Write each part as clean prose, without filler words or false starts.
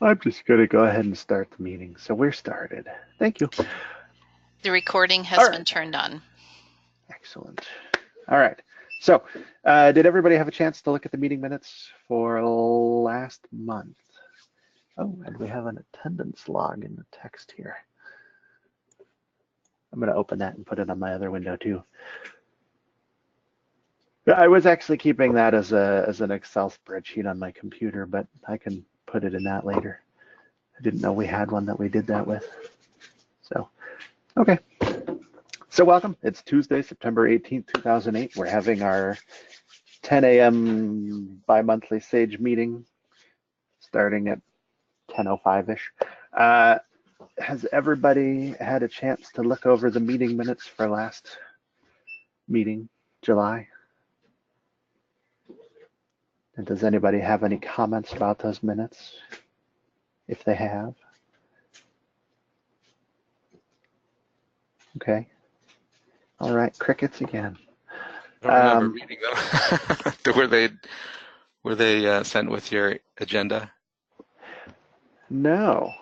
I'm just going to go ahead and start the meeting. So we're started. Thank you. The recording All has been right. turned on. Excellent. All right. So, did everybody have a chance to look at the meeting minutes for last month? Oh, and we have an attendance log in the text here. I'm going to open that and put it on my other window too. I was actually keeping that as an Excel spreadsheet on my computer, but I can put it in that later. I didn't know we had one that we did that with. So, okay. So welcome. It's Tuesday, September 18th, 2008. We're having our 10 a.m. bi-monthly SAGE meeting starting at 10:05-ish. Has everybody had a chance to look over the meeting minutes for last meeting, July? And does anybody have any comments about those minutes, if they have? Okay. All right, crickets again. I don't remember reading them. Were they sent with your agenda? No.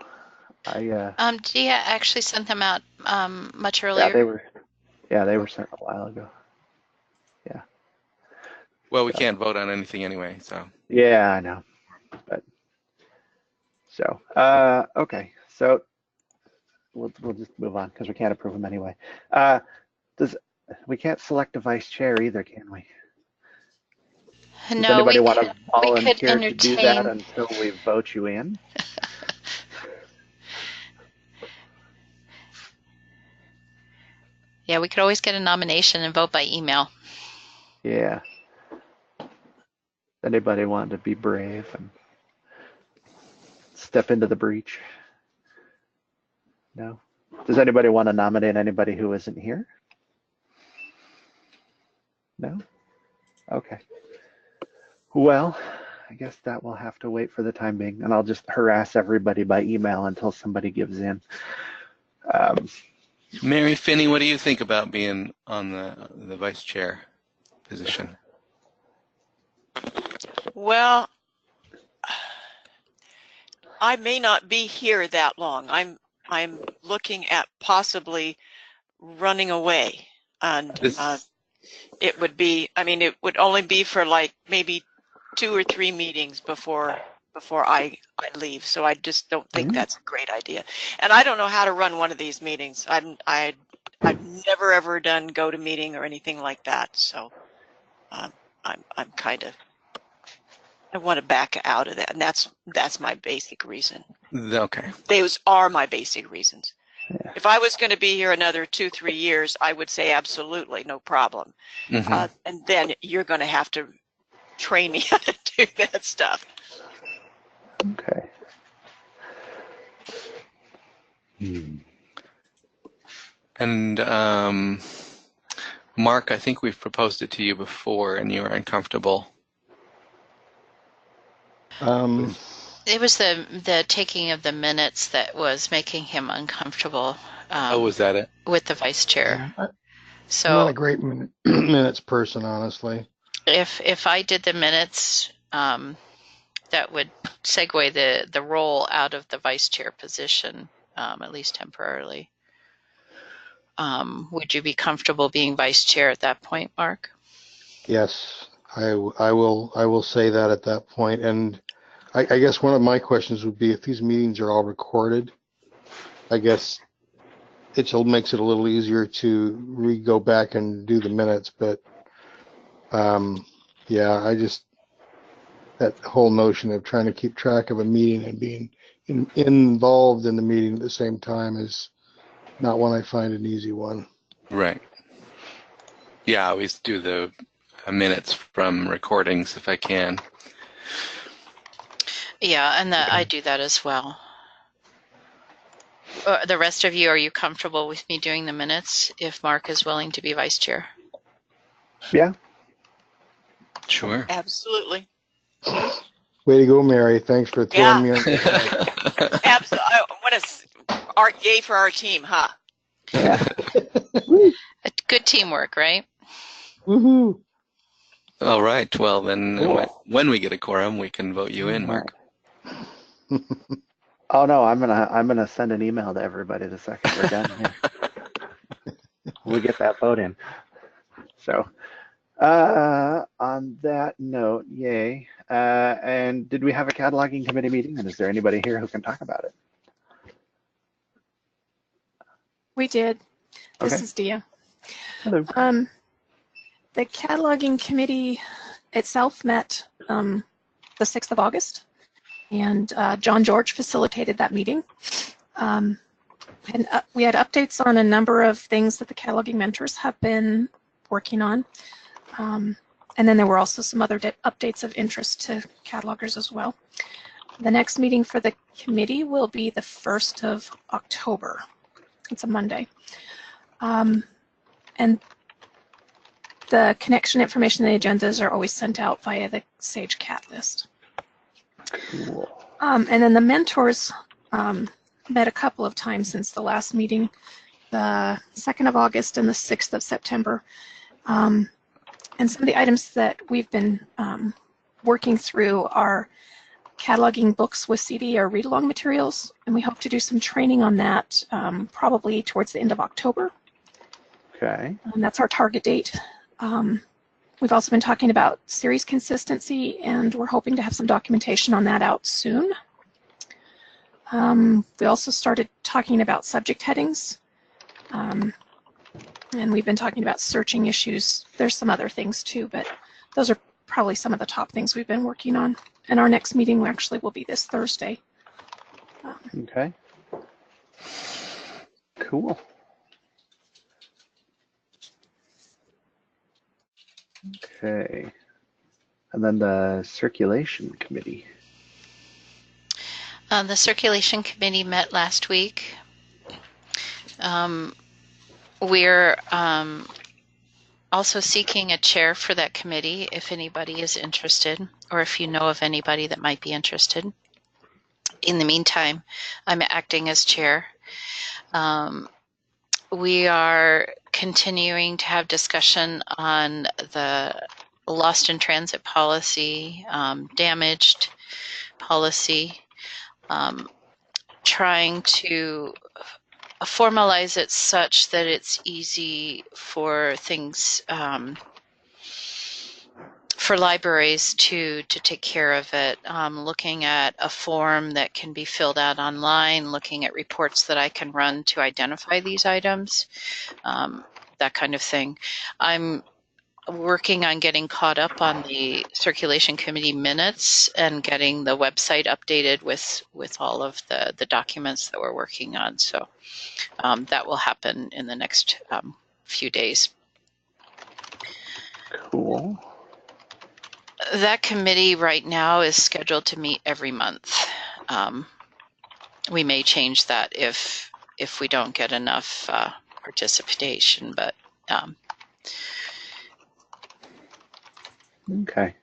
Dia actually sent them out much Yeah, earlier. they were sent a while ago. Yeah. Well, we can't vote on anything anyway, so. Yeah, I know. But so, okay. So we'll just move on because we can't approve them anyway. Does we can't select a vice chair either, can we? Does No, anybody want to we could volunteer to do that entertain. until we vote you in? Yeah, we could always get a nomination and vote by email. Yeah. Anybody want to be brave and step into the breach? No. Does anybody want to nominate anybody who isn't here? No? Okay. Well, I guess that will have to wait for the time being, and I'll just harass everybody by email until somebody gives in. Mary Finney, what do you think about being on the vice chair position? Well, I may not be here that long. I'm looking at possibly running away, and it would be. I mean, it would only be for like maybe 2 or 3 meetings before I leave. So I just don't think that's a great idea. And I don't know how to run one of these meetings. I've never ever done GoToMeeting or anything like that. So I'm kind of. I want to back out of that, and that's my basic reason. Okay. Those are my basic reasons. Yeah. If I was going to be here another 2-3 years, I would say absolutely no problem. Mm-hmm. And then you're going to have to train me how to do that stuff. Okay. And Mark, I think we've proposed it to you before, and you were uncomfortable. It was the taking of the minutes that was making him uncomfortable. Was that it? With the vice chair. Yeah, So I'm not a great minutes person, honestly. if I did the minutes, that would segue the role out of the vice chair position, at least temporarily. Would you be comfortable being vice chair at that point, Mark? Yes, I will say that at that point. And I guess one of my questions would be if these meetings are all recorded, I guess it makes it a little easier to go back and do the minutes. But yeah, that whole notion of trying to keep track of a meeting and being involved in the meeting at the same time is not one I find an easy one. Right. Yeah, I always do the minutes from recordings if I can. Yeah, and I do that as well. The rest of you, are you comfortable with me doing the minutes if Mark is willing to be vice chair? Yeah. Sure. Absolutely. Way to go, Mary. Thanks for throwing me on the side. Absolutely. Yay for our team, huh? Yeah. Good teamwork, right? Woohoo! All right. Well, then when we get a quorum, we can vote you in, Mark. Oh no, I'm gonna send an email to everybody the second we're done here. We get that vote in. So, on that note, yay. And did we have a cataloging committee meeting? And is there anybody here who can talk about it? We did. This Okay. is Dia. Hello. The cataloging committee itself met the 6th of August, and John George facilitated that meeting. And we had updates on a number of things that the cataloging mentors have been working on. And then there were also some other updates of interest to catalogers as well. The next meeting for the committee will be the 1st of October. It's a Monday. And the connection information and the agendas are always sent out via the Sage Cat list. Cool. And then the mentors met a couple of times since the last meeting, the 2nd of August and the 6th of September. And some of the items that we've been working through are cataloging books with CD or read-along materials, and we hope to do some training on that probably towards the end of October. Okay. That's our target date. We've also been talking about series consistency, and we're hoping to have some documentation on that out soon. We also started talking about subject headings, and we've been talking about searching issues. There's some other things too, but those are probably some of the top things we've been working on. And our next meeting actually will be this Thursday. Okay. Cool. Okay. And then the circulation committee. The circulation committee met last week. We're also seeking a chair for that committee if anybody is interested, or if you know of anybody that might be interested. In the meantime, I'm acting as chair. We are continuing to have discussion on the lost in transit policy, damaged policy, trying to formalize it such that it's easy for things, for libraries to take care of it, looking at a form that can be filled out online, looking at reports that I can run to identify these items, that kind of thing. I'm working on getting caught up on the circulation committee minutes and getting the website updated with all of the documents that we're working on. So that will happen in the next few days. Cool. That committee right now is scheduled to meet every month. We may change that if we don't get enough participation, but Okay.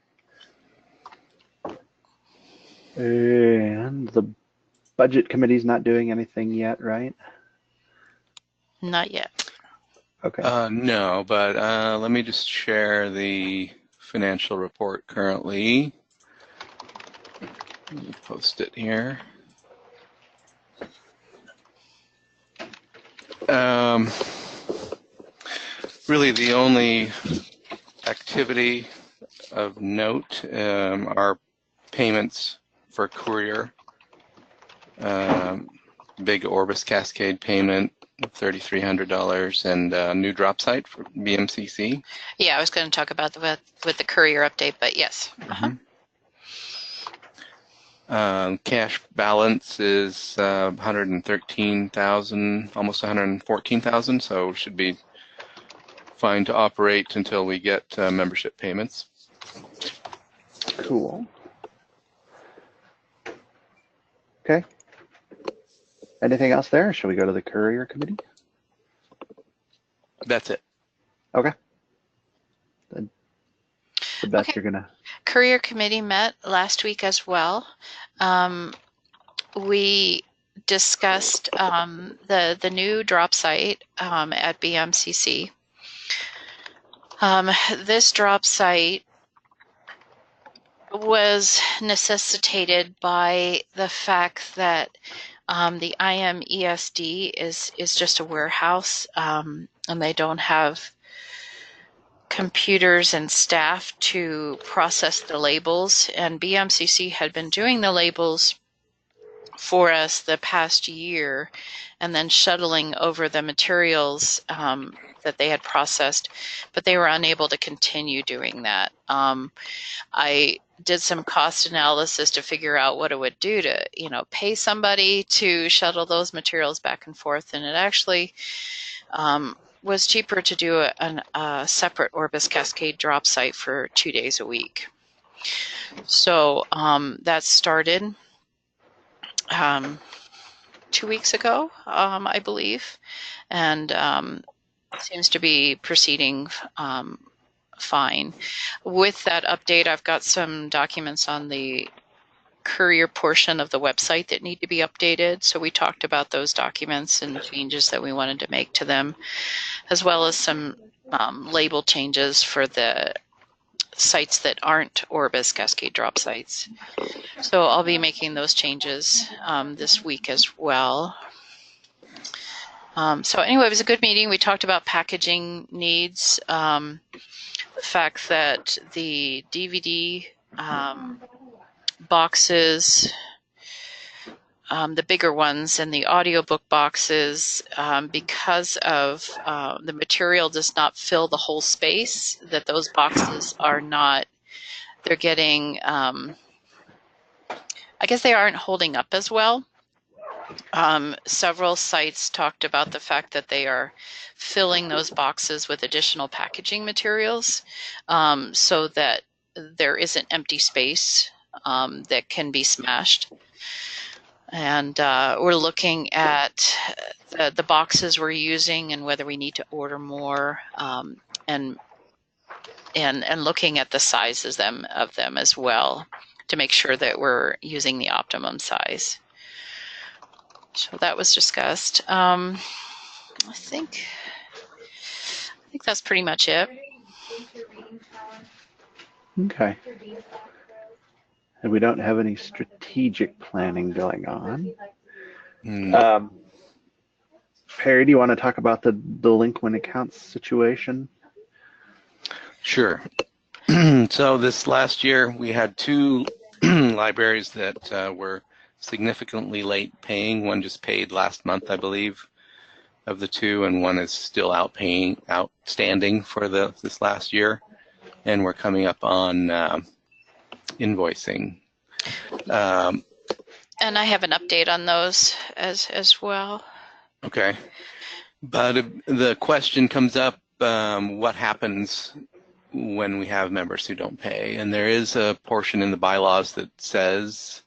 And the budget committee's not doing anything yet, right? not yet. Okay. No, but let me just share the financial report currently. Let me post it here. Really, the only activity of note are payments for courier. Big Orbis Cascade payment of $3,300 and new drop site for BMCC. Yeah, I was going to talk about with the courier update, but yes. Cash balance is 113,000, almost 114,000, so should be fine to operate until we get membership payments. Cool. Okay. Anything else there? Shall we go to the courier committee? That's it. Okay. The best Okay. you're gonna. Courier committee met last week as well. We discussed the new drop site at BMCC. This drop site was necessitated by the fact that the IMESD is just a warehouse, and they don't have computers and staff to process the labels. And BMCC had been doing the labels for us the past year, and then shuttling over the materials that they had processed, but they were unable to continue doing that. I did some cost analysis to figure out what it would do to, pay somebody to shuttle those materials back and forth, and it actually was cheaper to do a separate Orbis Cascade drop site for 2 days a week. So that started 2 weeks ago, I believe, and seems to be proceeding fine. With that update, I've got some documents on the courier portion of the website that need to be updated. So we talked about those documents and changes that we wanted to make to them, as well as some label changes for the sites that aren't Orbis Cascade drop sites. So I'll be making those changes this week as well. So anyway, it was a good meeting. We talked about packaging needs, the fact that the DVD boxes, the bigger ones, and the audiobook boxes, because of the material does not fill the whole space, that those boxes are not, they're getting, I guess they aren't holding up as well. Several sites talked about the fact that they are filling those boxes with additional packaging materials, so that there isn't empty space that can be smashed. And we're looking at the boxes we're using and whether we need to order more, and looking at the sizes of them as well to make sure that we're using the optimum size. So that was discussed. I think that's pretty much it. Okay. And we don't have any strategic planning going on. Perry, do you want to talk about the delinquent accounts situation? Sure. So this last year, we had 2 libraries that were significantly late paying. One just paid last month, I believe, of the 2, and one is still outstanding for this last year. And we're coming up on invoicing. And I have an update on those as well. Okay. But the question comes up, what happens when we have members who don't pay? And there is a portion in the bylaws that says,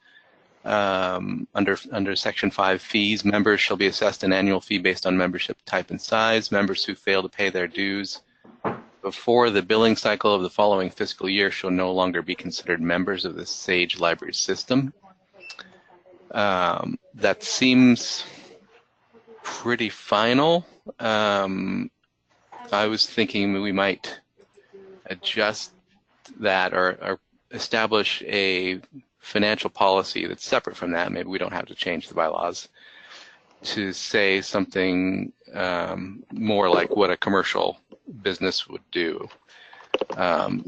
under Section 5 fees, members shall be assessed an annual fee based on membership type and size. Members who fail to pay their dues before the billing cycle of the following fiscal year shall no longer be considered members of the Sage Library system. That seems pretty final. I was thinking we might adjust that or establish a financial policy that's separate from that. Maybe we don't have to change the bylaws to say something more like what a commercial business would do.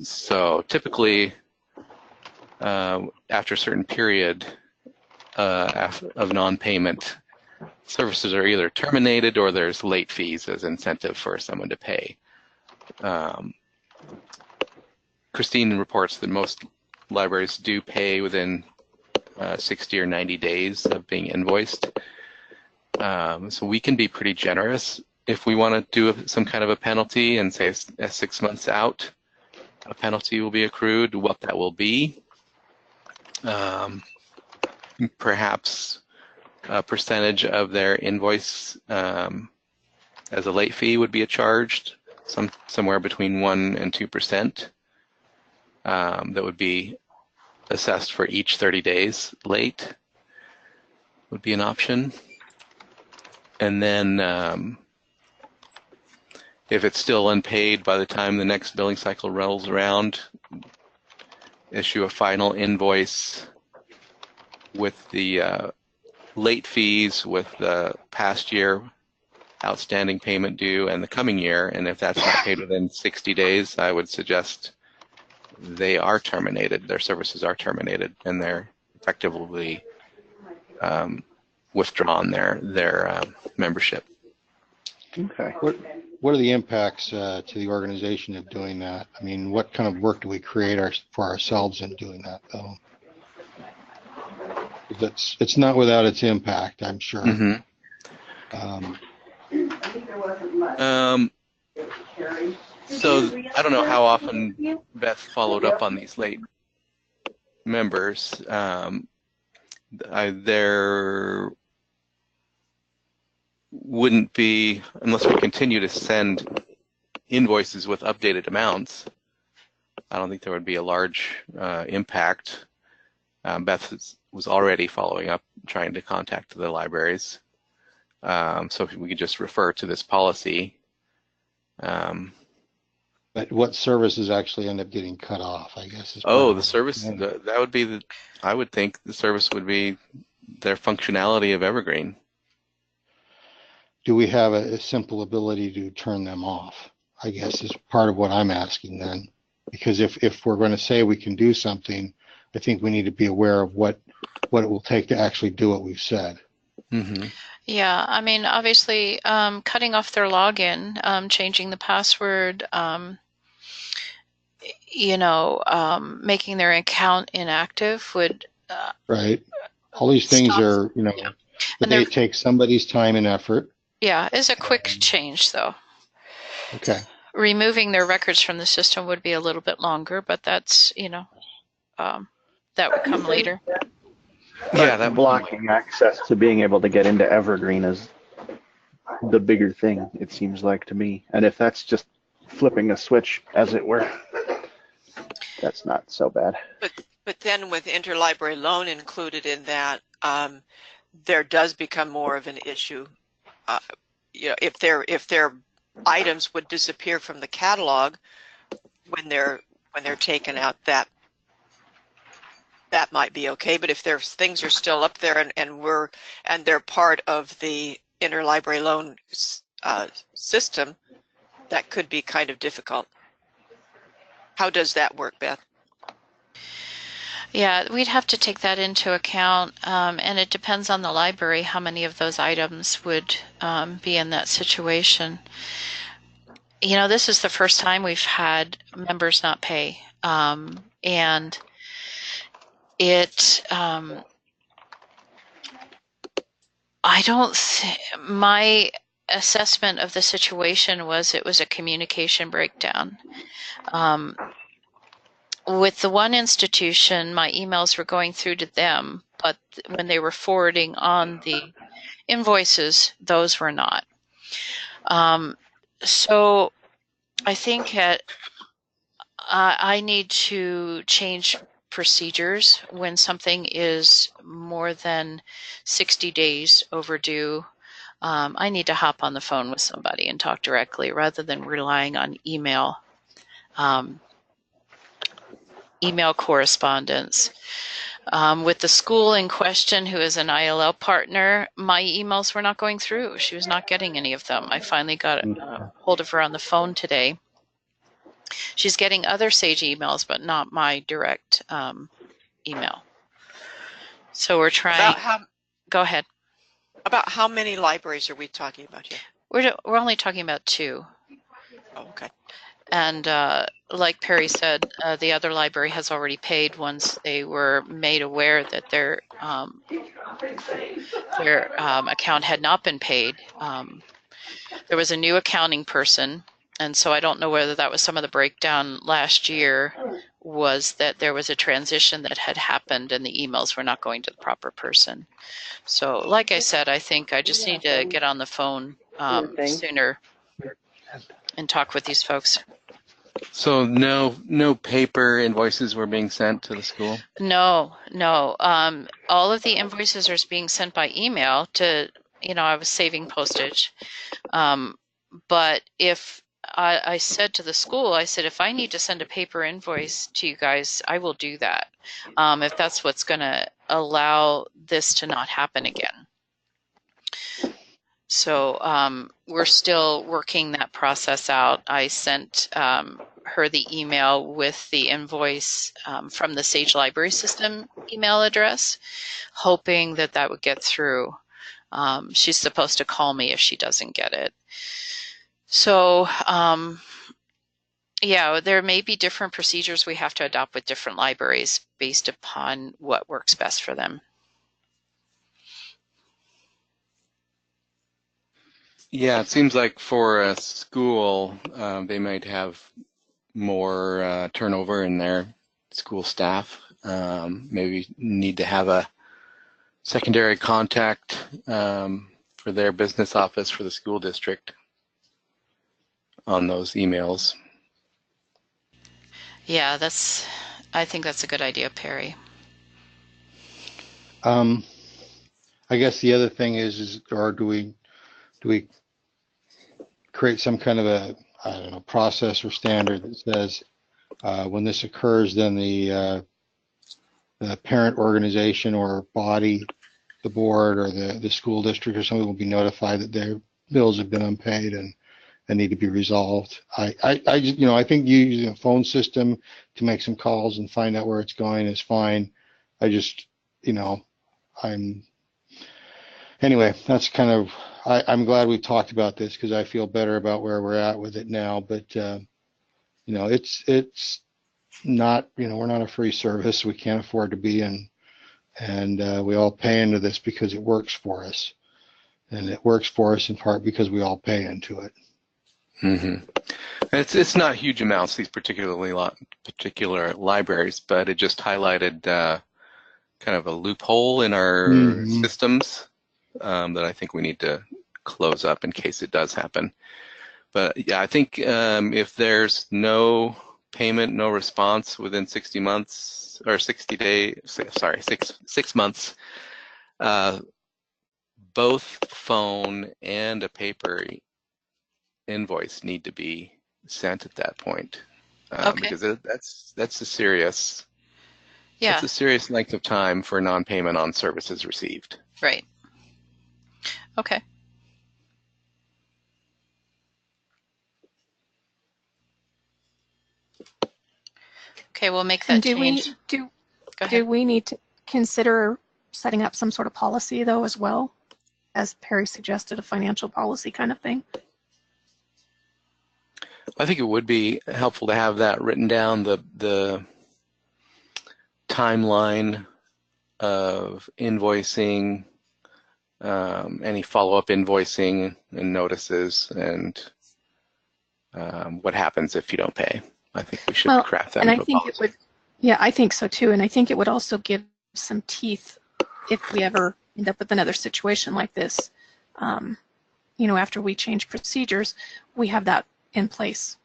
So typically, after a certain period of non-payment, services are either terminated or there's late fees as incentive for someone to pay. Christine reports that most libraries do pay within 60 or 90 days of being invoiced. So we can be pretty generous if we want to do some kind of a penalty and say 6 months out, a penalty will be accrued. What that will be, perhaps a percentage of their invoice as a late fee would be charged, somewhere between 1% and 2%. That would be assessed for each 30 days late would be an option. And then if it's still unpaid by the time the next billing cycle rolls around, issue a final invoice with the late fees, with the past year outstanding payment due and the coming year, and if that's not paid within 60 days, I would suggest they are terminated, their services are terminated, and they're effectively withdrawn their membership. Okay. What are the impacts to the organization of doing that? I mean, what kind of work do we create for ourselves in doing that, though? It's not without its impact, I'm sure. Mm-hmm. So I don't know how often Beth followed up on these late members. There wouldn't be, unless we continue to send invoices with updated amounts, I don't think there would be a large impact. Beth was already following up, trying to contact the libraries. So if we could just refer to this policy. But what services actually end up getting cut off, I guess. The service, that would be I would think the service would be their functionality of Evergreen. Do we have a simple ability to turn them off? I guess is part of what I'm asking then. Because if we're going to say we can do something, I think we need to be aware of what it will take to actually do what we've said. Mm-hmm. Yeah, I mean, obviously, cutting off their login, changing the password, making their account inactive would. Right. All these things stop. are, but they take somebody's time and effort. Yeah, it's a quick change, though. Okay. Removing their records from the system would be a little bit longer, but that's, that would come later. Yeah, that blocking access to being able to get into Evergreen is the bigger thing, it seems like to me. And if that's just flipping a switch, as it were, that's not so bad. But then with interlibrary loan included in that, there does become more of an issue. If their items would disappear from the catalog when they're taken out, that might be okay. But if their things are still up there and they're part of the interlibrary loan system, that could be kind of difficult. How does that work, Beth? Yeah, we'd have to take that into account, and it depends on the library how many of those items would be in that situation. This is the first time we've had members not pay, and my assessment of the situation was it was a communication breakdown. With the one institution, my emails were going through to them, but when they were forwarding on the invoices, those were not. So I think I need to change procedures when something is more than 60 days overdue. I need to hop on the phone with somebody and talk directly rather than relying on email correspondence. With the school in question, who is an ILL partner, my emails were not going through. She was not getting any of them. I finally got hold of her on the phone today. She's getting other SAGE emails, but not my direct email. So we're trying. Go ahead. About how many libraries are we talking about here? We're only talking about 2. Oh, okay. And like Perry said, the other library has already paid once they were made aware that their account had not been paid. There was a new accounting person, and so I don't know whether that was some of the breakdown last year, was that there was a transition that had happened and the emails were not going to the proper person. So like I said, I think I just need to get on the phone sooner and talk with these folks. So no paper invoices were being sent to the school? No. All of the invoices are being sent by email to, I was saving postage. But if I said to the school, I said, if I need to send a paper invoice to you guys, I will do that. If that's what's going to allow this to not happen again. So we're still working that process out. I sent her the email with the invoice from the Sage Library System email address, hoping that that would get through. She's supposed to call me if she doesn't get it. So yeah, there may be different procedures we have to adopt with different libraries based upon what works best for them. Yeah, it seems like for a school, they might have more turnover in their school staff. Maybe need to have a secondary contact for their business office for the school district on those emails. Yeah, I think that's a good idea, Perry. I guess the other thing is or do we create some kind of a, I don't know, process or standard that says when this occurs, then the parent organization or body, the board or the school district or something will be notified that their bills have been unpaid and need to be resolved. I just, I think using a phone system to make some calls and find out where it's going is fine. I just, anyway, that's kind of, I'm glad we talked about this because I feel better about where we're at with it now. But, it's not, we're not a free service. We can't afford to be, and we all pay into this because it works for us. And it works for us in part because we all pay into it. Mm-hmm. It's not huge amounts, these particular libraries, but it just highlighted kind of a loophole in our systems that I think we need to close up in case it does happen. But yeah, I think if there's no payment, no response within 60 months or 60 days, sorry, 6 months, both phone and a paper invoice need to be sent at that point, Okay. because that's a serious, Yeah, that's a serious length of time for non-payment on services received. right. Okay. Okay, we'll make that And do change. do Go ahead. we need to consider setting up some sort of policy though as well, as Perry suggested, a financial policy kind of thing? I think it would be helpful to have that written down, the timeline of invoicing, any follow-up invoicing and notices, and what happens if you don't pay. I think we should craft that. And I into a think policy. it would, yeah, I think so too. And I think it would also give some teeth if we ever end up with another situation like this. After we change procedures, we have that in place.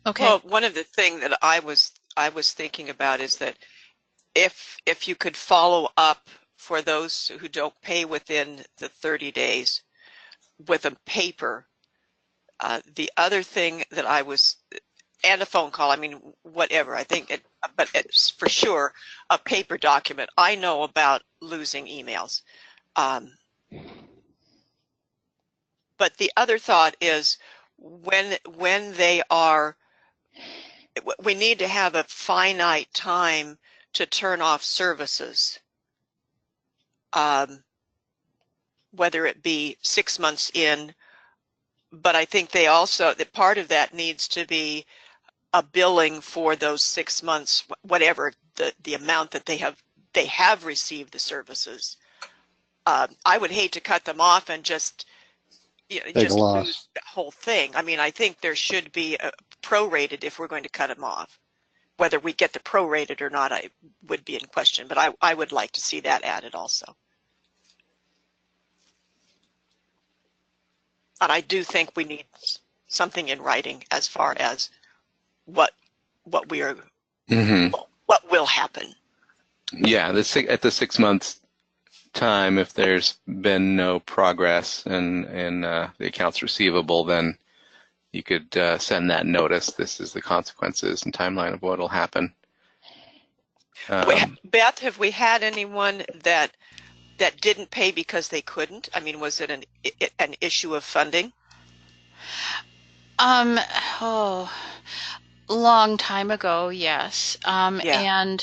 Okay. Well, one of the things that I was thinking about is that if you could follow up for those who don't pay within the 30 days with a paper. The other thing that and a phone call, I mean, whatever, I think, but it's for sure a paper document. I know about losing emails. But the other thought is when they are, we need to have a finite time to turn off services, whether it be 6 months in, but I think they also, that part of that needs to be a billing for those 6 months, whatever the amount that they have received the services. I would hate to cut them off and just just lose the whole thing. I mean, I think there should be a prorated if we're going to cut them off. Whether we get the prorated or not, I would be in question, but I would like to see that added also. And I do think we need something in writing as far as what we are, what will happen. Yeah, at the 6 months time, if there's been no progress in the accounts receivable, then you could send that notice. This is the consequences and timeline of what will happen. Beth, have we had anyone that didn't pay because they couldn't? I mean, was it an issue of funding? Oh, long time ago, yes. Yeah.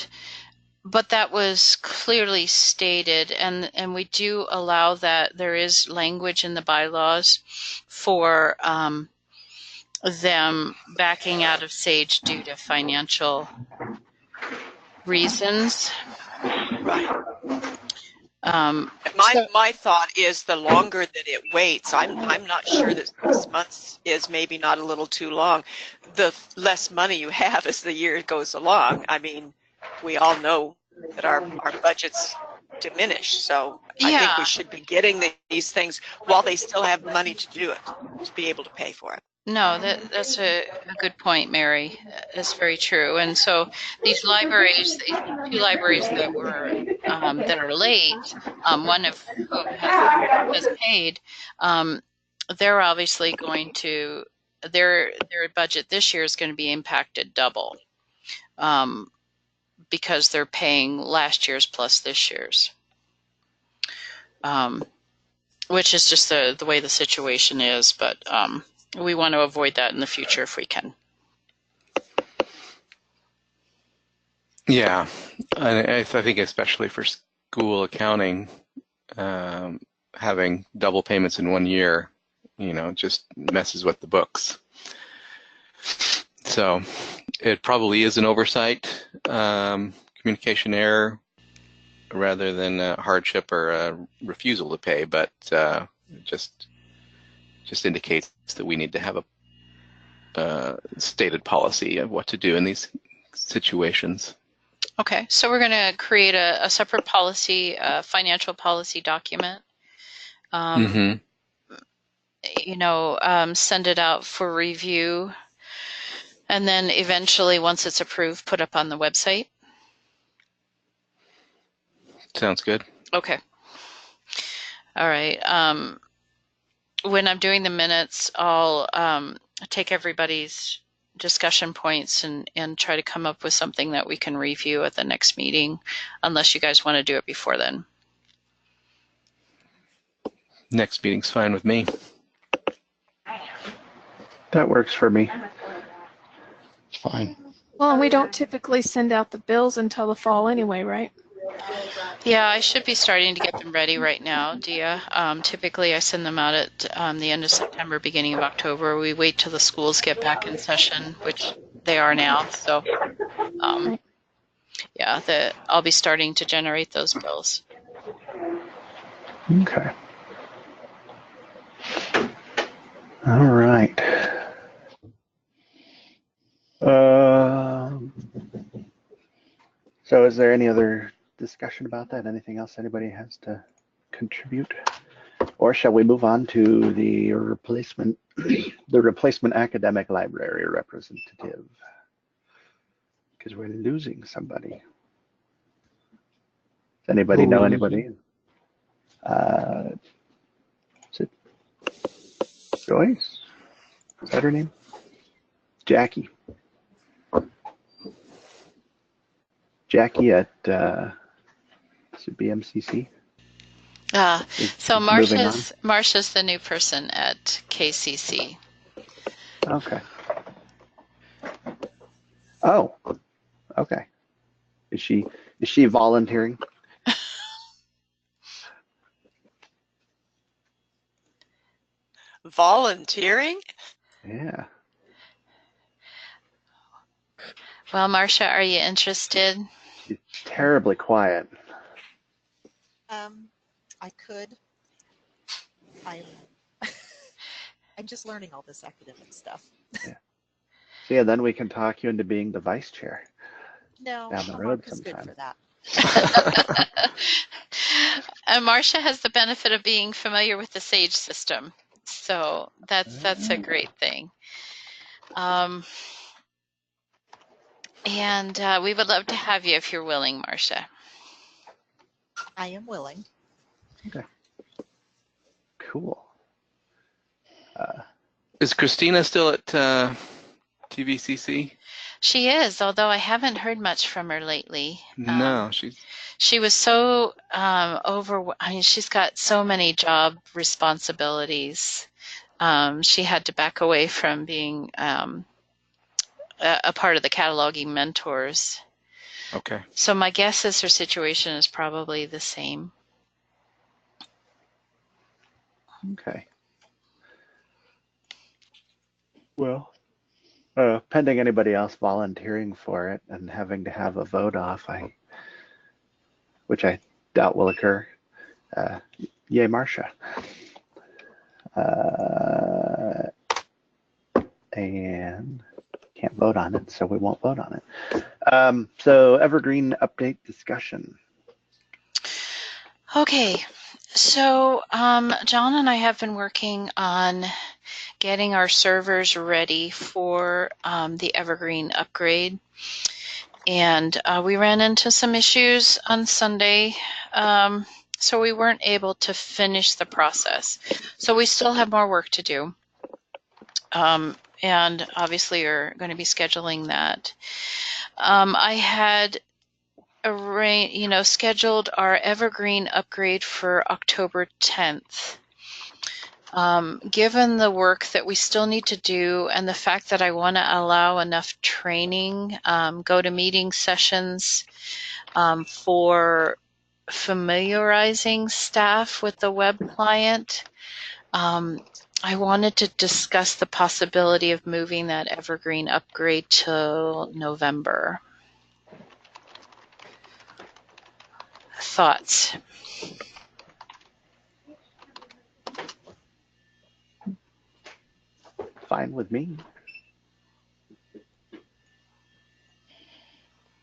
But that was clearly stated, and we do allow that. There is language in the bylaws for them backing out of SAGE due to financial reasons. Right. So, My thought is the longer that it waits, I'm not sure that 6 months is maybe not a little too long. The less money you have as the year goes along. I mean, we all know that our budgets diminish, so I think we yeah, should be getting these things while they still have money to do it, to be able to pay for it. no, that's a good point, Mary. That's very true. And so these libraries, these two libraries that were that are late, one of whom has paid, they're obviously going to their budget this year is going to be impacted double, because they're paying last year's plus this year's, which is just the way the situation is. But we want to avoid that in the future if we can. Yeah, I think especially for school accounting, having double payments in 1 year, just messes with the books. So it probably is an oversight, communication error, rather than a hardship or a refusal to pay, but just indicates that we need to have a stated policy of what to do in these situations. Okay, so we're going to create a separate policy, a financial policy document. Send it out for review, and then eventually, once it's approved, put up on the website. Sounds good. Okay. All right. When I'm doing the minutes, I'll take everybody's discussion points and try to come up with something that we can review at the next meeting, unless you guys want to do it before then. Next meeting's fine with me. That works for me. It's fine. Well, and we don't typically send out the bills until the fall anyway, right? Yeah, I should be starting to get them ready right now, Dia. Typically, I send them out at the end of September, beginning of October. We wait till the schools get back in session, which they are now. So, yeah, I'll be starting to generate those bills. Okay. All right. So is there any other discussion about that? Anything else anybody has to contribute? Or shall we move on to the replacement academic library representative? Because we're losing somebody. Does anybody know anybody? Is it Joyce? Is that her name? Jackie. Jackie at BMCC. So Marcia's the new person at KCC. Okay. Oh, okay. Is she volunteering? Volunteering? Yeah. Well, Marcia, are you interested? She's terribly quiet. I could. I'm just learning all this academic stuff. Yeah. So yeah, then we can talk you into being the vice chair. No, down the road Mark is good sometime. for that. And Marcia has the benefit of being familiar with the SAGE system, so that's a great thing. And we would love to have you if you're willing, Marcia. I am willing. Okay. Cool. Is Christina still at TVCC? She is, although I haven't heard much from her lately. No, She was so I mean, she's got so many job responsibilities. She had to back away from being a part of the cataloging mentors. okay. So my guess is her situation is probably the same. Okay. Well, pending anybody else volunteering for it and having to have a vote off, which I doubt will occur. Yay, Marcia. And can't vote on it, so we won't vote on it. So Evergreen update discussion. Okay, so John and I have been working on getting our servers ready for the Evergreen upgrade. And we ran into some issues on Sunday, so we weren't able to finish the process. So we still have more work to do. And obviously you're going to be scheduling that. I had scheduled our Evergreen upgrade for October 10th. Given the work that we still need to do and the fact that I want to allow enough training, go-to-meeting sessions for familiarizing staff with the web client, I wanted to discuss the possibility of moving that Evergreen upgrade till November. Thoughts? Fine with me.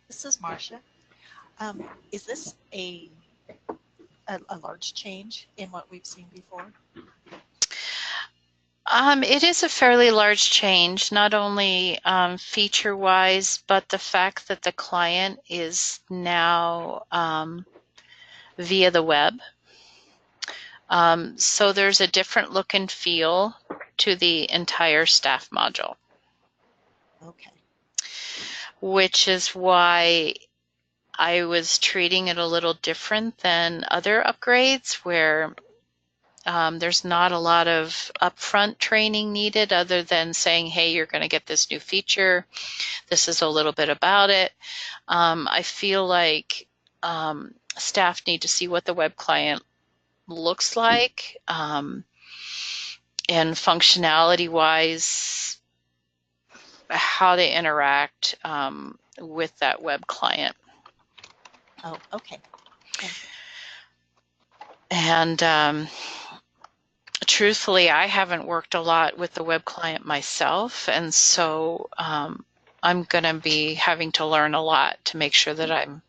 This is Marcia. Is this a large change in what we've seen before? It is a fairly large change, not only feature-wise, but the fact that the client is now via the web. So there's a different look and feel to the entire staff module. Okay. Which is why I was treating it a little different than other upgrades where there's not a lot of upfront training needed other than saying, hey, you're going to get this new feature. This is a little bit about it. I feel like staff need to see what the web client looks like and functionality-wise, how they interact with that web client. Oh, okay. And truthfully, I haven't worked a lot with the web client myself, and so I'm going to be having to learn a lot to make sure that I'm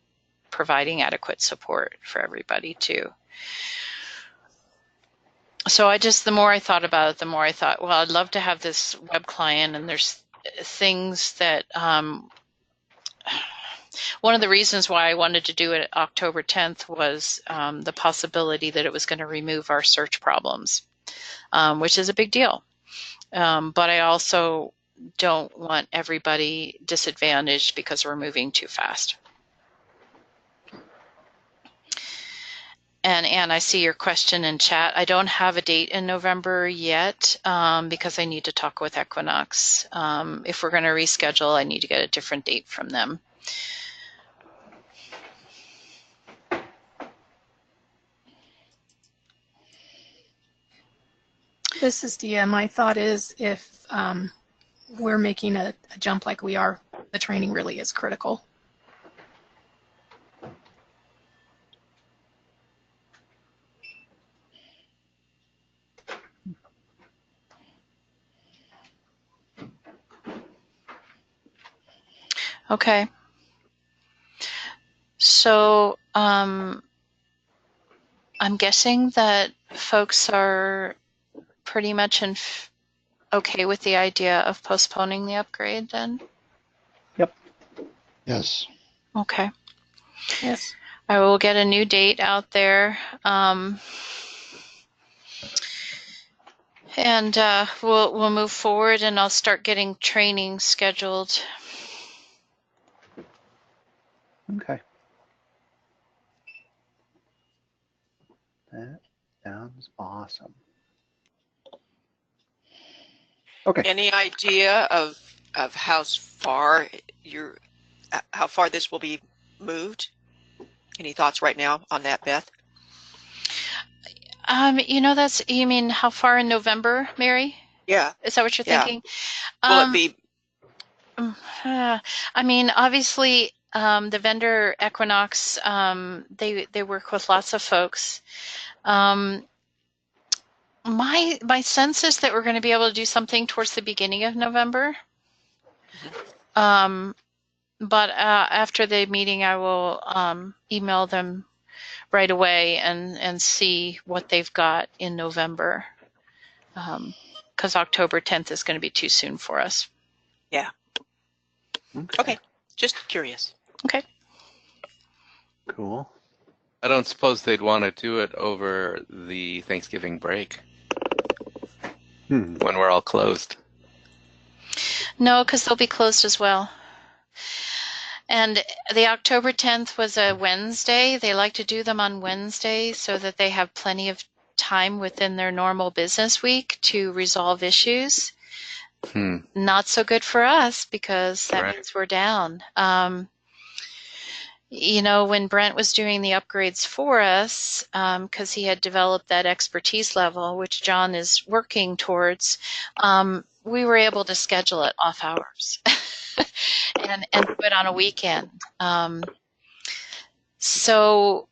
providing adequate support for everybody too. So the more I thought about it, the more I thought, well, I'd love to have this web client, and there's things that one of the reasons why I wanted to do it October 10th was the possibility that it was going to remove our search problems, which is a big deal. But I also don't want everybody disadvantaged because we're moving too fast. And Anne, I see your question in chat. I don't have a date in November yet because I need to talk with Equinox. If we're going to reschedule, I need to get a different date from them. This is Dia. My thought is if we're making a jump like we are, the training really is critical. Okay. So I'm guessing that folks are pretty much okay with the idea of postponing the upgrade then? Yep. Yes. Okay. Yes. I will get a new date out there. And we'll move forward, and I'll start getting training scheduled. Okay. That sounds awesome. Okay. Any idea of how far this will be moved? Any thoughts right now on that, Beth? You mean how far in November, Mary? Yeah. Is that what you're Yeah. thinking? Will it be? I mean, obviously, the vendor Equinox, they work with lots of folks. My sense is that we're going to be able to do something towards the beginning of November. But after the meeting, I will email them right away and see what they've got in November. Because October 10th is going to be too soon for us. Yeah. Okay. Just curious. Okay. Cool. I don't suppose they'd want to do it over the Thanksgiving break when we're all closed. No, because they'll be closed as well. And the October 10th was a Wednesday. They like to do them on Wednesday so that they have plenty of time within their normal business week to resolve issues. Not so good for us because that means we're down. When Brent was doing the upgrades for us, because he had developed that expertise level, which John is working towards, we were able to schedule it off hours and do it on a weekend. So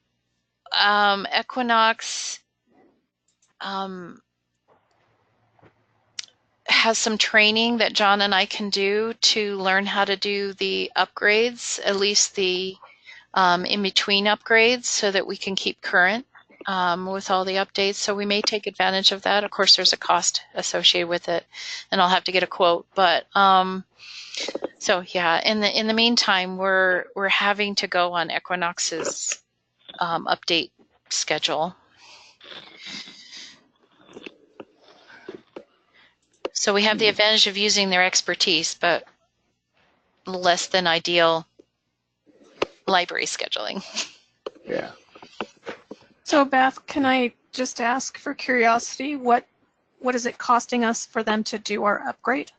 Equinox has some training that John and I can do to learn how to do the upgrades, at least the in-between upgrades, so that we can keep current with all the updates. So we may take advantage of that. Of course, there's a cost associated with it, and I'll have to get a quote. But so yeah, in the meantime, we're having to go on Equinox's update schedule. So we have the advantage of using their expertise, but less than ideal library scheduling. Yeah. So Beth, can I just ask for curiosity, what is it costing us for them to do our upgrade?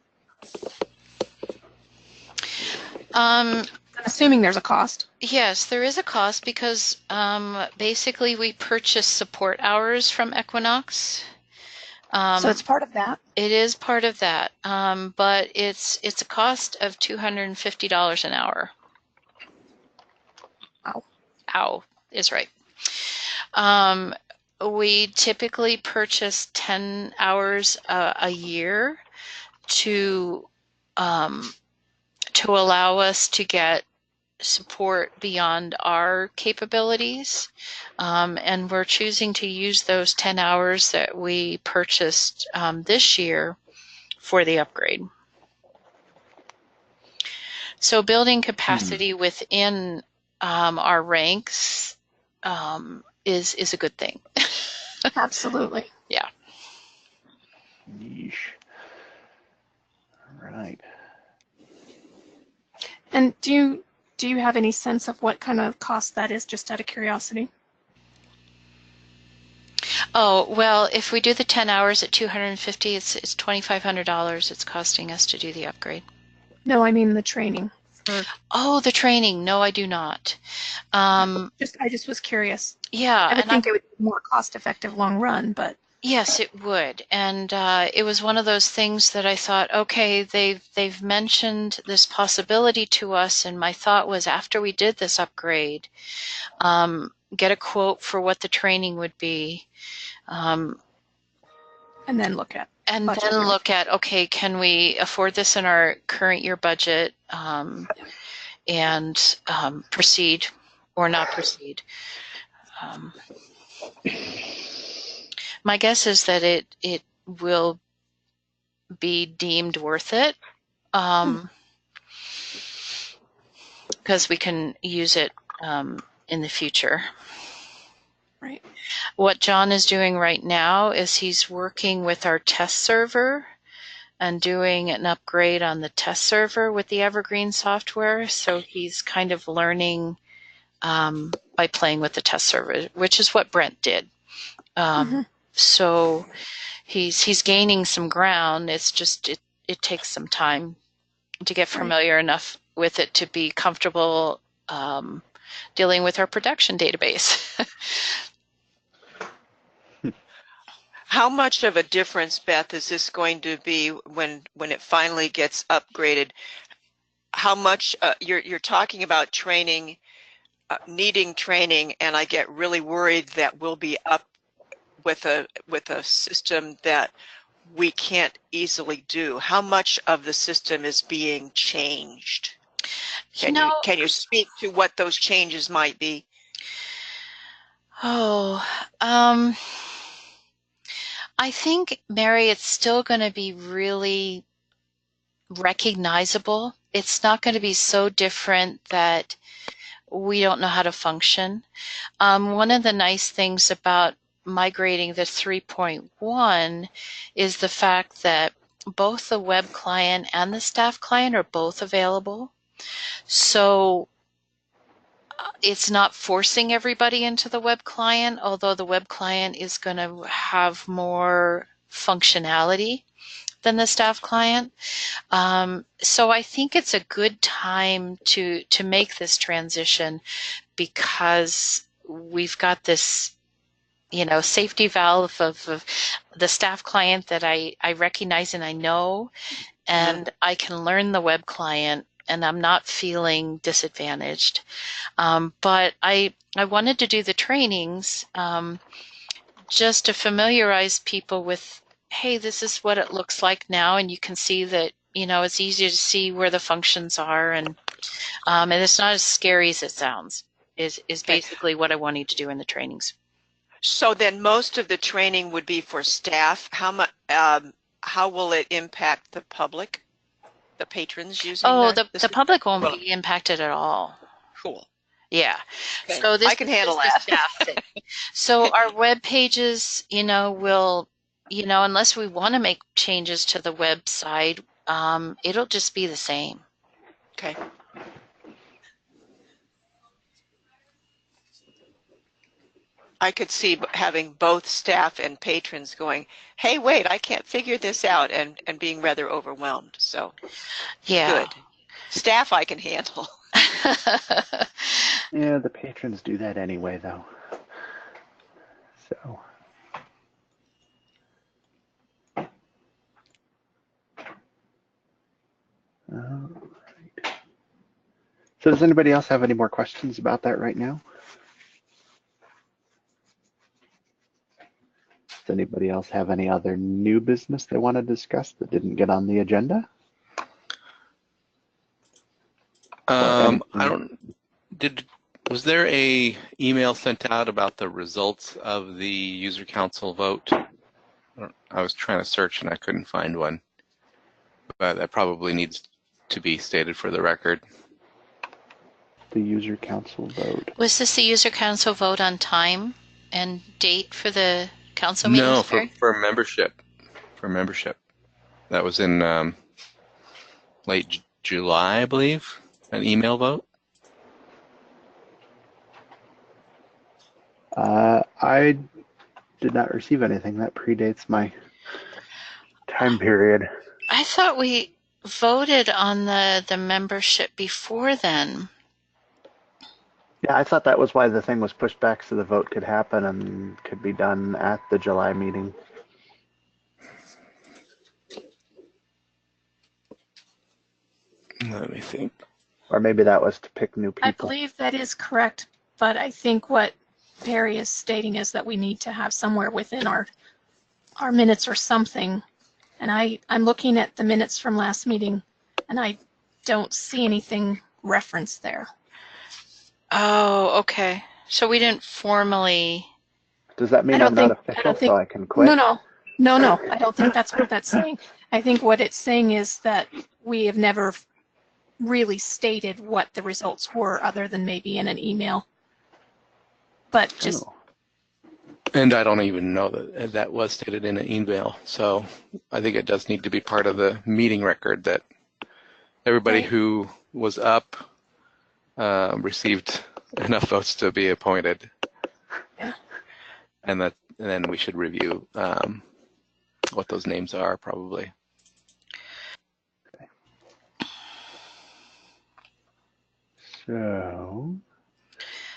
I'm assuming there's a cost. Yes, there is a cost because basically we purchase support hours from Equinox. So it's part of that? It is part of that, but it's a cost of $250 an hour. Wow. Ow is right. We typically purchase 10 hours a year to allow us to get support beyond our capabilities, and we're choosing to use those 10 hours that we purchased this year for the upgrade. So building capacity within our ranks is a good thing. Absolutely. Yeah. Yeesh. All right. And do you have any sense of what kind of cost that is, just out of curiosity? Oh, well, if we do the 10 hours at $250, it's $2,500 it's costing us to do the upgrade. No, I mean the training. Oh, the training. No, I do not. I just was curious. Yeah. I would think it would be more cost effective long run, but. Yes, it would. And it was one of those things that I thought, okay, they've mentioned this possibility to us, and my thought was, after we did this upgrade, get a quote for what the training would be. And then look at. And then look at, okay, can we afford this in our current year budget, and proceed or not proceed. My guess is that it will be deemed worth it, because we can use it in the future. Right. What John is doing right now is he's working with our test server and doing an upgrade on the test server with the Evergreen software. So he's kind of learning by playing with the test server, which is what Brent did. So he's gaining some ground. It's just it takes some time to get familiar enough with it to be comfortable dealing with our production database. How much of a difference, Beth, is this going to be when it finally gets upgraded? How much you're talking about training, needing training, and I get really worried that we'll be up with a system that we can't easily do. How much of the system is being changed? Can you speak to what those changes might be? I think, Mary, it's still going to be really recognizable. It's not going to be so different that we don't know how to function. One of the nice things about migrating to 3.1 is the fact that both the web client and the staff client are both available. So it's not forcing everybody into the web client, although the web client is going to have more functionality than the staff client. So I think it's a good time to make this transition because we've got this, safety valve of the staff client that I recognize and I know, and I can learn the web client and I'm not feeling disadvantaged. But I wanted to do the trainings just to familiarize people with, hey, this is what it looks like now, and you can see that, it's easy to see where the functions are, and it's not as scary as it sounds, is basically what I wanted to do in the trainings. So then most of the training would be for staff. How will it impact the public? The patrons using the public won't be impacted at all. Cool. Yeah. Okay. So this I can handle that. Staff thing. So our web pages, will, unless we want to make changes to the website, it'll just be the same. Okay. I could see having both staff and patrons going, hey, wait, I can't figure this out, and being rather overwhelmed. So, yeah. Good. Staff I can handle. Yeah, the patrons do that anyway, though. So. All right. So does anybody else have any more questions about that right now? Does anybody else have any other new business they want to discuss that didn't get on the agenda? Was there a email sent out about the results of the user council vote? I was trying to search and I couldn't find one, but that probably needs to be stated for the record. The user council vote. Was this the user council vote on time and date for the council meeting? No, for membership. For membership. That was in late July, I believe, an email vote. I did not receive anything. That predates my time period. I thought we voted on the membership before then. Yeah, I thought that was why the thing was pushed back so the vote could happen and could be done at the July meeting. Let me think. Or maybe that was to pick new people. I believe that is correct, but I think what Perry is stating is that we need to have somewhere within our minutes or something. And I'm looking at the minutes from last meeting, and I don't see anything referenced there. Oh, okay. So we didn't formally. Does that mean I'm not official, so I can quit? No. I don't think that's what that's saying. I think what it's saying is that we have never really stated what the results were, other than maybe in an email. But just And I don't even know that that was stated in an email. So I think it does need to be part of the meeting record that everybody Right. who was up received enough votes to be appointed. Yeah. And then we should review what those names are probably.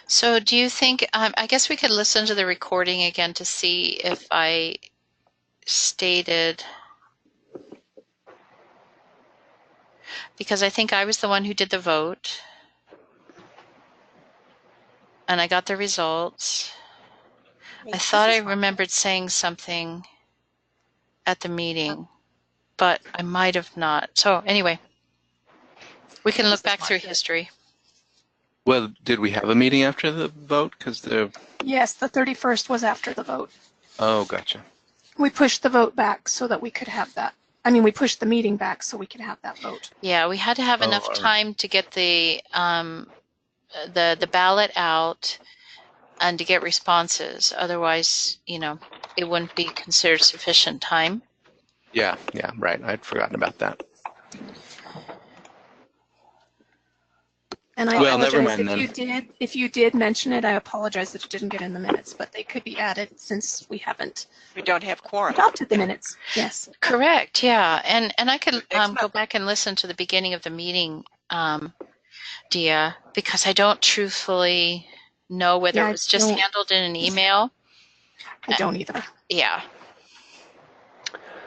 So, do you think, I guess we could listen to the recording again to see if I stated, because I think I was the one who did the vote and I got the results. I thought I remembered saying something at the meeting, but I might have not. So anyway, we can look back through history. Well, did we have a meeting after the vote? Yes, the 31st was after the vote. Oh, gotcha. We pushed the vote back so that we could have that. I mean, we pushed the meeting back so we could have that vote. Yeah, we had to have enough all right. time to get the ballot out and to get responses. Otherwise, it wouldn't be considered sufficient time. Yeah, right. I'd forgotten about that. And I Well, apologize never mind if you did mention it. I apologize that it didn't get in the minutes, but they could be added since we haven't We don't have quorum. adopted the minutes. Yes. Correct. Yeah, and I could Next go month. back and listen to the beginning of the meeting, Dia, because I don't truthfully know whether Yeah, it was just handled in an email. I don't either. Yeah.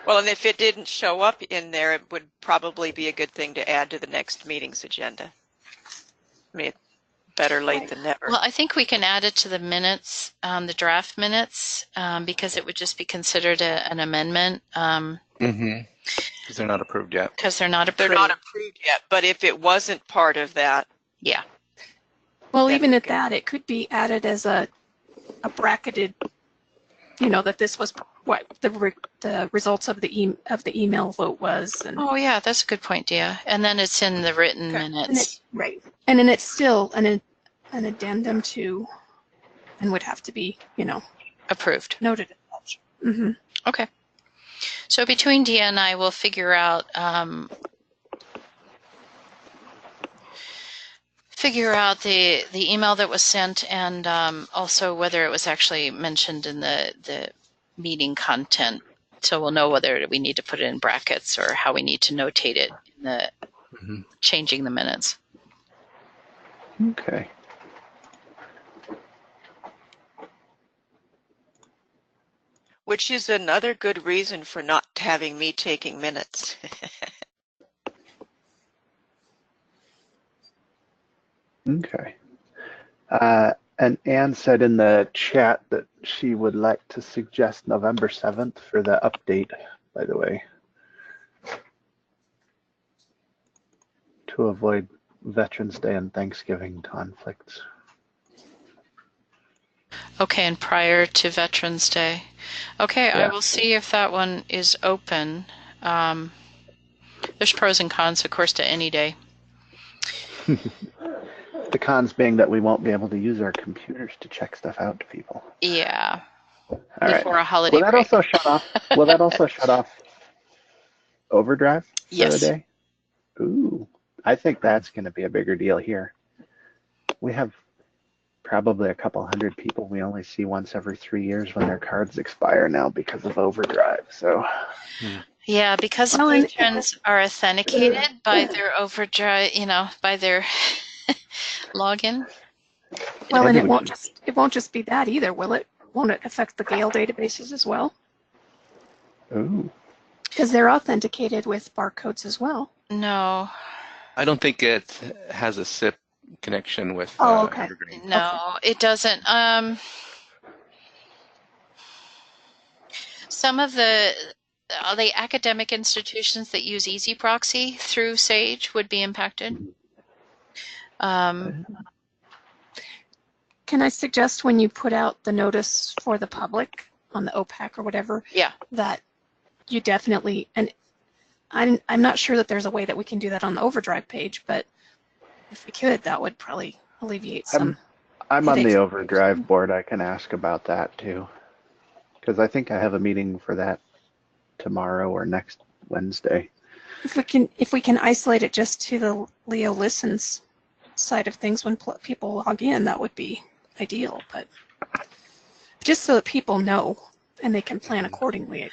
Well, and if it didn't show up in there, it would probably be a good thing to add to the next meeting's agenda. I mean, better late than never. Well, I think we can add it to the minutes, the draft minutes, because it would just be considered an amendment. Because they're not approved yet. Because they're not approved. They're not approved yet, but if it wasn't part of that, Yeah. Well, Then even we at can- that, it could be added as a bracketed, that this was what the results of the email vote was. And, Oh, yeah, that's a good point, Dia. And then it's in the written Okay. and minutes. right. And then it's still an addendum to, and would have to be, Approved. noted as such. Mm-hmm. Okay. So between Dia and I, we'll figure out the email that was sent, and also whether it was actually mentioned in the meeting content. So we'll know whether we need to put it in brackets or how we need to notate it in the changing the minutes. okay. which is another good reason for not having me taking minutes. Okay. And Anne said in the chat that she would like to suggest November 7th for the update, by the way, to avoid Veterans Day and Thanksgiving conflicts. Okay, and prior to Veterans Day. Okay, I Yeah. will see if that one is open. There's pros and cons, of course, to any day. The cons being that we won't be able to use our computers to check stuff out to people. Yeah, All right. before a holiday Will that break. also shut off? Will that also shut off Overdrive for Yes. the day? Ooh, I think that's going to be a bigger deal here. We have probably a couple hundred people we only see once every 3 years when their cards expire now because of Overdrive. So Yeah, because Well, and- patrons are authenticated by their Overdrive, by their login. Well, and it Everyone- won't just be that either, will it? Won't it affect the Gale databases as well? ooh, Because they're authenticated with barcodes as well. No, I don't think it has a SIP connection with Oh, okay. Evergreen. no, it doesn't. Some of the academic institutions that use Easy Proxy through Sage would be impacted. Can I suggest when you put out the notice for the public on the OPAC or whatever, Yeah. that you definitely, and I'm not sure that there's a way that we can do that on the Overdrive page, but if we could, that would probably alleviate some. I'm on the headaches. Overdrive board. I can ask about that too. because I think I have a meeting for that tomorrow or next Wednesday. If we can isolate it just to the Leo Listens side of things when people log in, that would be ideal. But just so that people know and they can plan accordingly, it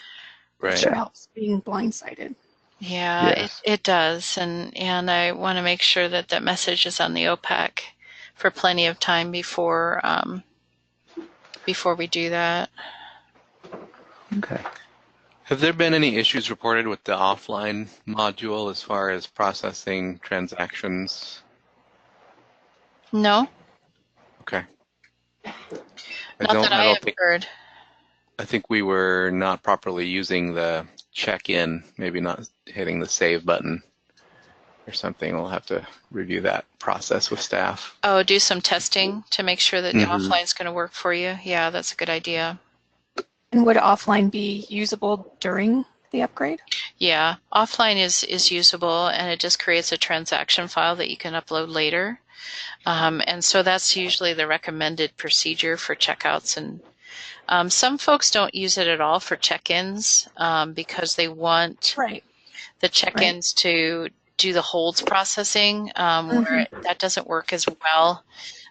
Right. sure helps being blindsided. Yeah, Yes. it does. And I want to make sure that that message is on the OPAC for plenty of time before we do that. Okay. Have there been any issues reported with the offline module as far as processing transactions? No, Okay. not that I have heard. I think we were not properly using the check-in, maybe not hitting the save button or something. We'll have to review that process with staff. Oh, do some testing to make sure that Mhm. offline's going to work for you. Yeah, that's a good idea. And would offline be usable during the upgrade? Yeah, offline is usable, and it just creates a transaction file that you can upload later. And so that's usually the recommended procedure for checkouts. And some folks don't use it at all for check-ins because they want Right. the check-ins to do the holds processing, where that doesn't work as well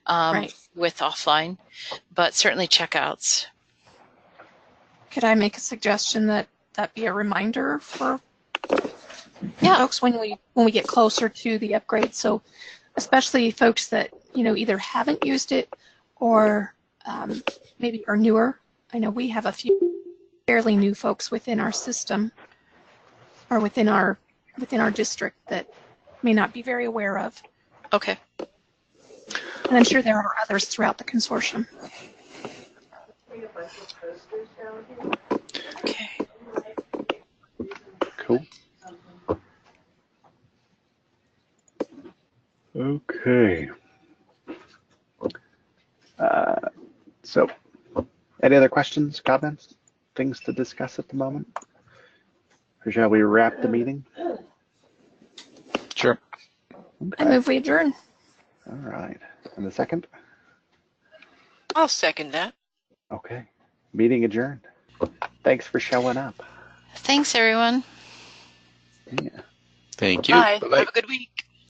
Right. with offline, but certainly checkouts. Could I make a suggestion that be a reminder for Yeah. folks when we get closer to the upgrade? So especially folks that, either haven't used it or maybe are newer. I know we have a few fairly new folks within our system or within our district that may not be very aware of. Okay. And I'm sure there are others throughout the consortium. Okay. Cool. Okay. So, any other questions, comments, things to discuss at the moment? Or shall we wrap the meeting? Sure. I move we adjourn. All right. And the second? I'll second that. Okay. Meeting adjourned. Thanks for showing up. Thanks, everyone. Yeah. Thank you. Bye. Bye-bye. Have a good week.